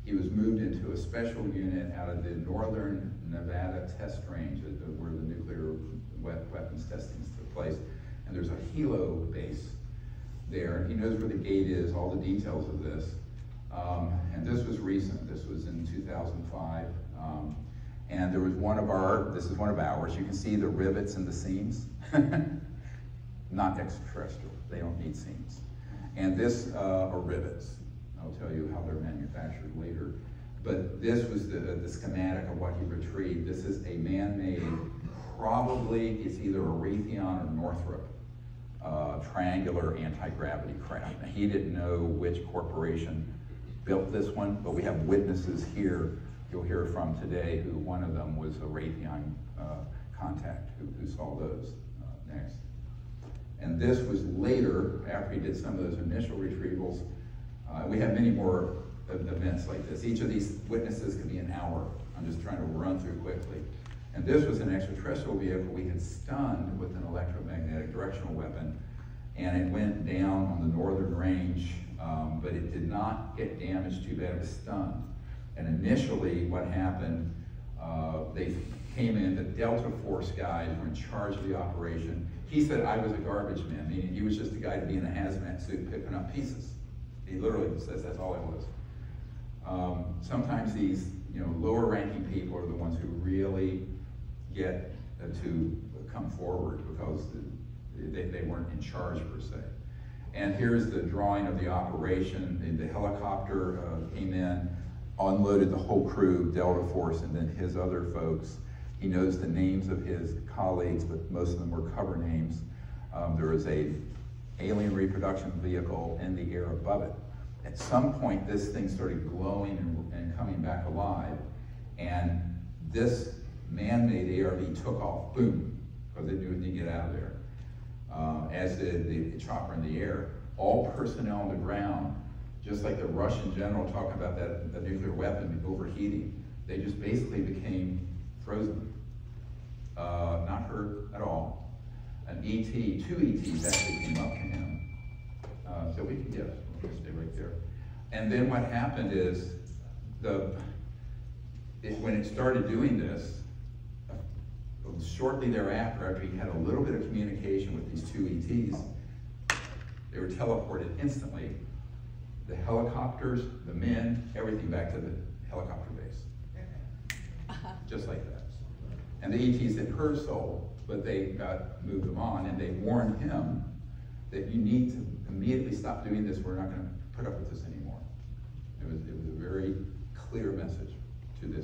He was moved into a special unit out of the Northern Nevada Test Range, where the nuclear weapons testing took place. And there's a helo base there. He knows where the gate is, all the details of this. And this was recent. This was in 2005. And there was this is one of ours. You can see the rivets and the seams. Not extraterrestrial. They don't need seams. And this are rivets. I'll tell you how they're manufactured later. But this was the schematic of what he retrieved. This is a man-made, probably it's either a Raytheon or Northrop triangular anti-gravity craft. Now, he didn't know which corporation built this one, but we have witnesses here you'll hear from today who one of them was a Raytheon contact who saw those next. And this was later, after he did some of those initial retrievals. We have many more events like this. Each of these witnesses could be an hour. I'm just trying to run through quickly. And this was an extraterrestrial vehicle we had stunned with an electromagnetic directional weapon, and it went down on the northern range, but it did not get damaged too bad. It was stunned. And initially what happened, they came in, the Delta Force guys were in charge of the operation. He said I was a garbage man, meaning he was just a guy to be in a hazmat suit picking up pieces. He literally says that's all it was. Sometimes these lower ranking people are the ones who really get to come forward because they weren't in charge per se. And here's the drawing of the operation. The helicopter came in, unloaded the whole crew, Delta Force, and then his other folks. He knows the names of his colleagues, but most of them were cover names. There was a alien reproduction vehicle in the air above it. At some point, this thing started glowing and coming back alive, and this man-made ARV took off, boom, because it knew it needed to get out of there. As did the chopper in the air. All personnel on the ground, just like the Russian general talking about the nuclear weapon overheating, they just basically became frozen. Not hurt at all. An ET, two ETs actually came up to him. So we can, we'll stay right there. And then what happened is, when it started doing this, shortly thereafter, after he had a little bit of communication with these two ETs, they were teleported instantly. The helicopters, the men, everything back to the helicopter base. Just like that. And the ETs had heard soul, but they got moved them on, and they warned him that you need to immediately stop doing this. We're not going to put up with this anymore. It was a very clear message to this.